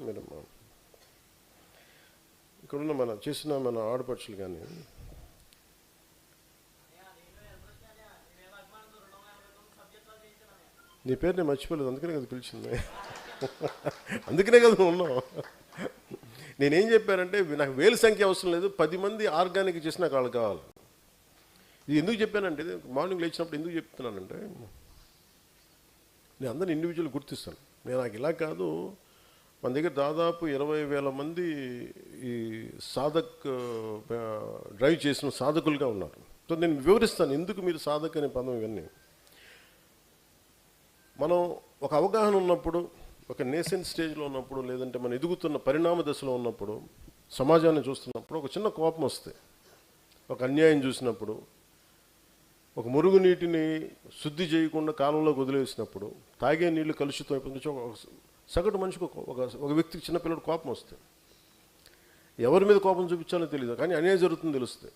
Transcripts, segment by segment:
మీరు ఇక్కడున్న మన ఆడపడుచులు కానీ నీ పేరు నేను మర్చిపోలేదు, అందుకనే కదా పిలిచింది. అందుకనే కదా ఉన్నాం. నేనేం చెప్పానంటే నాకు వేలు సంఖ్య అవసరం లేదు, 10 మంది ఆర్గానిక్ చేసి నాకు వాళ్ళు కావాలి. ఇది ఎందుకు చెప్పానంటే, మార్నింగ్ లేచినప్పుడు ఎందుకు చెప్తున్నానంటే, నేను అందరిని ఇండివిజువల్ గుర్తిస్తాను. నేను నాకు ఇలా కాదు, మన దగ్గర దాదాపు 20,000 మంది ఈ సాధక్ డ్రైవ్ చేసిన సాధకులుగా ఉన్నారు. సో నేను వివరిస్తాను ఎందుకు మీరు సాధక్ అనే పదం. ఇవన్నీ మనం ఒక అవగాహన ఉన్నప్పుడు, ఒక నేసెంట్ స్టేజ్లో ఉన్నప్పుడు, లేదంటే మనం ఎదుగుతున్న పరిణామ దశలో ఉన్నప్పుడు, సమాజాన్ని చూస్తున్నప్పుడు ఒక చిన్న కోపం వస్తే, ఒక అన్యాయం చూసినప్పుడు, ఒక మురుగునీటిని శుద్ధి చేయకుండా కాలంలోకి వదిలేసినప్పుడు, తాగే నీళ్లు కలుషితం అయిపోతుంది. సగటు మనిషికి ఒక వ్యక్తికి చిన్నపిల్లడు కోపం వస్తే ఎవరి మీద కోపం చూపించాలో తెలియదు, కానీ అన్యాయం జరుగుతుందని తెలుస్తుంది.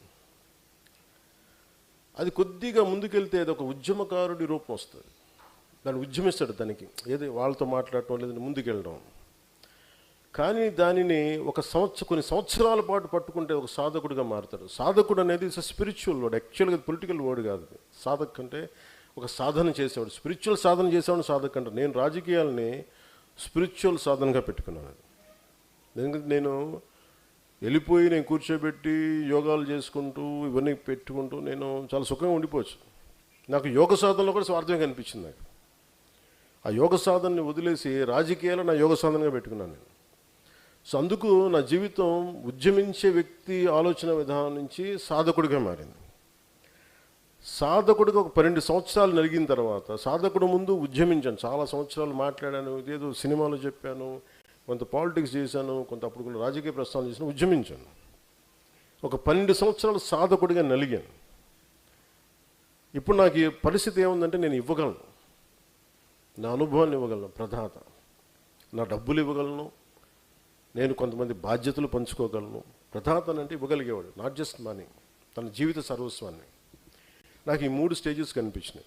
అది కొద్దిగా ముందుకెళ్తే అది ఒక ఉద్యమకారుడి రూపం వస్తుంది. దాన్ని ఉద్యమిస్తాడు, దానికి ఏది వాళ్ళతో మాట్లాడటం లేదంటే ముందుకెళ్ళడం. కానీ దానిని కొన్ని సంవత్సరాల పాటు పట్టుకుంటే ఒక సాధకుడిగా మారుతాడు. సాధకుడు అనేది స్పిరిచువల్ వర్డ్, యాక్చువల్గా పొలిటికల్ వర్డ్ కాదు. సాధక్ అంటే ఒక సాధన చేసేవాడు, స్పిరిచువల్ సాధన చేసేవాడు సాధక్ అంటే. నేను రాజకీయాలని స్పిరిచువల్ సాధనగా పెట్టుకున్నాను. ఎందుకంటే నేను వెళ్ళిపోయి నేను కూర్చోబెట్టి యోగాలు చేసుకుంటూ ఇవన్నీ పెట్టుకుంటూ నేను చాలా సుఖంగా ఉండిపోవచ్చు. నాకు యోగ సాధనలో కూడా స్వార్థంగా కనిపించింది. నాకు ఆ యోగ సాధనని వదిలేసి రాజకీయాలు నా యోగ సాధనగా పెట్టుకున్నాను నేను. సో అందుకు నా జీవితం ఉద్యమించే వ్యక్తి ఆలోచన విధానం నుంచి సాధకుడిగా మారింది. సాధకుడిగా ఒక 12 సంవత్సరాలు నలిగిన తర్వాత, సాధకుడు ముందు ఉద్యమించాను, చాలా సంవత్సరాలు మాట్లాడాను, ఇదేదో సినిమాలో చెప్పాను, కొంత పాలిటిక్స్ చేశాను, కొంత అప్పుడు కూడా రాజకీయ ప్రస్థానం చేశాను, ఉద్యమించాను. ఒక 12 సంవత్సరాలు సాధకుడిగా నలిగాను. ఇప్పుడు నాకు ఈ పరిస్థితి ఏముందంటే, నేను ఇవ్వగలను, నా అనుభవాన్ని ఇవ్వగలను, ప్రదాత, నా డబ్బులు ఇవ్వగలను, నేను కొంతమంది బాధ్యతలు పంచుకోగలను. ప్రదాత అంటే ఇవ్వగలిగేవాడు, నాట్ జస్ట్ మనీ, తన జీవిత సర్వస్వాన్ని. నాకు ఈ 3 స్టేజెస్ కనిపించినాయి.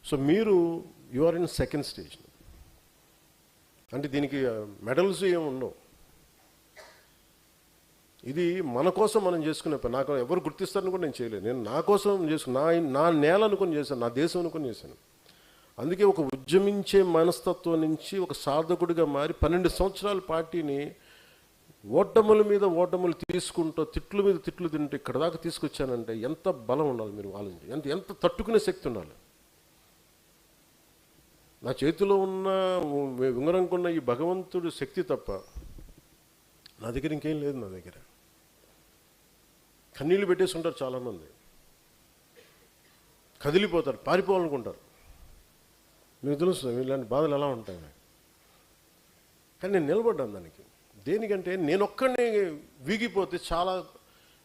So you are in second stage. అంటే దీనికి మెడల్స్ ఏమి ఉండవు. ఇది మన కోసం మనం చేసుకునే పని. నాకు ఎవరు గుర్తిస్తారని కూడా నేను చేయలేదు. నేను నా కోసం నా నేల అనుకుని చేశాను, నా దేశం అనుకుని చేశాను. అందుకే ఒక ఉద్యమించే మనస్తత్వం నుంచి ఒక సాధకుడిగా మారి 12 సంవత్సరాల పార్టీని ఓటముల మీద ఓటములు తీసుకుంటూ, తిట్లు మీద తిట్లు తింటూ ఇక్కడ దాకా తీసుకొచ్చానంటే ఎంత బలం ఉండాలి మీరు ఆలోచించి, ఎంత తట్టుకునే శక్తి ఉండాలి. నా చేతిలో ఉన్న ఉంగరంకున్న ఈ భగవంతుడు శక్తి తప్ప నా దగ్గర ఇంకేం లేదు. నా దగ్గర కన్నీళ్ళు పెట్టేసుకుంటారు చాలామంది, కదిలిపోతారు, పారిపోవాలనుకుంటారు. మీకు తెలుస్తుంది ఇలాంటి బాధలు ఎలా ఉంటాయి. కానీ నేను నిలబడ్డాను దానికి. దేనికంటే నేను ఒక్కడిని వీగిపోతే చాలా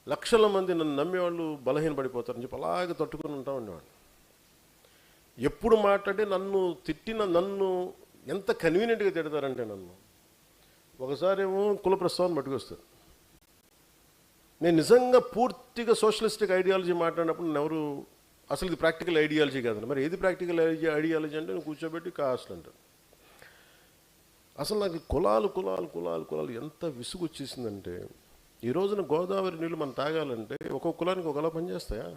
లక్షల మంది నన్ను నమ్మేవాళ్ళు బలహీనపడిపోతారని చెప్పి అలాగే తట్టుకుని ఉంటా ఉండేవాడిని. ఎప్పుడు మాట్లాడే నన్ను ఎంత కన్వీనియంట్గా తిడతారంటే, నన్ను ఒకసారి ఏమో కుల ప్రస్తావన పట్టుకొస్తారు. నేను నిజంగా పూర్తిగా సోషలిస్టిక్ ఐడియాలజీ మాట్లాడినప్పుడు నన్ను ఎవరు అసలు ఇది ప్రాక్టికల్ ఐడియాలజీ కాదండి. మరి ఏది ప్రాక్టికల్ ఐడియాలజీ అంటే నేను కూర్చోబెట్టి కాస్ట్ అంటారు. అసలు నాకు కులాలు ఎంత విసుగు వచ్చేసిందంటే, ఈ రోజున గోదావరి నీళ్ళు మనం తాగాలంటే ఒక్కొక్క కులానికి ఒకలా పనిచేస్తాయా?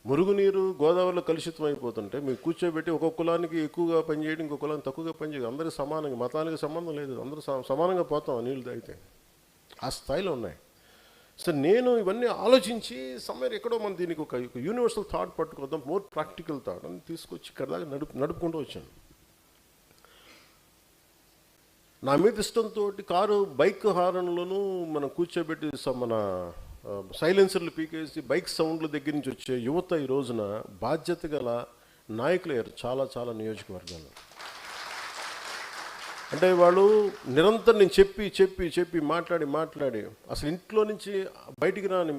మురుగునీరు గోదావరిలో కలుషితం అయిపోతుంటే మీకు కూర్చోబెట్టి ఒక్కొక్క కులానికి ఎక్కువగా పనిచేయడం, ఇంకొక కులానికి తక్కువగా పనిచేయడం, అందరికీ సమానంగా, మతానికి సంబంధం లేదు, అందరూ సమానంగా పోతాం ఆ నీళ్ళు తాగితే. ఆ స్థాయిలో ఉన్నాయి. సో నేను ఇవన్నీ ఆలోచించి సమ్వేర్ ఎక్కడో మనం దీనికి ఒక యూనివర్సల్ థాట్ పట్టుకోద్దాం, మోర్ ప్రాక్టికల్ థాట్ అని తీసుకొచ్చి ఇక్కడ దాకా నడుపుకుంటూ వచ్చాను. నా మీద ఇష్టంతో బైక్ హారన్లోనూ మనం కూర్చోబెట్టి మన సైలెన్సర్లు పీకేసి బైక్ సౌండ్ల దగ్గర నుంచి వచ్చే యువత ఈ రోజున బాధ్యత గల నాయకులు అయ్యారు చాలా నియోజకవర్గాల్లో. అంటే వాళ్ళు నిరంతరం నేను చెప్పి మాట్లాడి అసలు ఇంట్లో నుంచి బయటికి రాని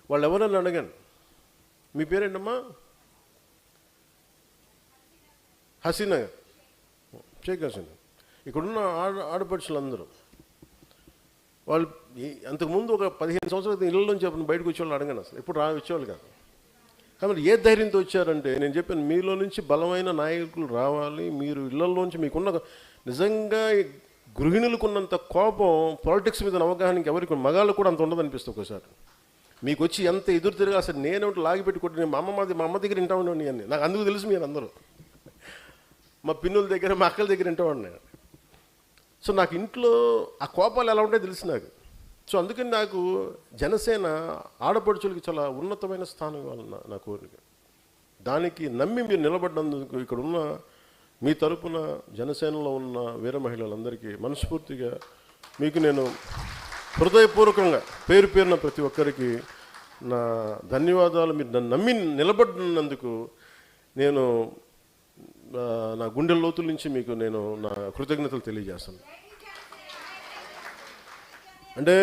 వాళ్ళు ఎవరన్నా అడగాను, మీ పేరేంటమ్మా? హసీనా, షేక్ హసీనా. ఇక్కడున్న ఆడపడుచులందరూ వాళ్ళు అంతకుముందు ఒక 15 సంవత్సరాల ఇళ్ళ నుంచి బయటకు వచ్చేవాళ్ళు అడగాను, అసలు ఎప్పుడు వచ్చేవాళ్ళు కాదు. కాబట్టి ఏ ధైర్యంతో వచ్చారంటే, నేను చెప్పాను మీలో నుంచి బలమైన నాయకులు రావాలి. మీరు ఇళ్లలోంచి మీకున్న నిజంగా గృహిణులకున్నంత కోపం పాలిటిక్స్ మీద అవగాహనకి ఎవరికి మగాళ్ళు కూడా అంత ఉండదనిపిస్తుంది ఒకసారి. మీకు వచ్చి ఎంత ఎదురు తిరిగి అసలు నేనేమిటి లాగిపెట్టి కొట్టి మా అమ్మ దగ్గర వింటా ఉండేవాడిని అన్నీ. నాకు అందుకు తెలుసు మీరు అందరూ. మా పిన్నుల దగ్గర మా అక్కల దగ్గర వింటేవాడిని. సో నాకు ఇంట్లో ఆ కోపాలు ఎలా ఉంటాయో తెలుసు నాకు. సో అందుకని నాకు జనసేన ఆడపడుచులకి చాలా ఉన్నతమైన స్థానం ఇవ్వాలన్న నా కోరిక. దానికి నమ్మి మీరు నిలబడినందుకు ఇక్కడ ఉన్న మీ తరపున జనసేనలో ఉన్న వీర మహిళలందరికీ మనస్ఫూర్తిగా మీకు నేను హృదయపూర్వకంగా పేరు పేరున ప్రతి ఒక్కరికి నా ధన్యవాదాలు. మీరు నన్ను నమ్మి నిలబడినందుకు నేను నా గుండె లోతుల నుంచి మీకు నేను నా కృతజ్ఞతలు తెలియజేస్తాను. అంటే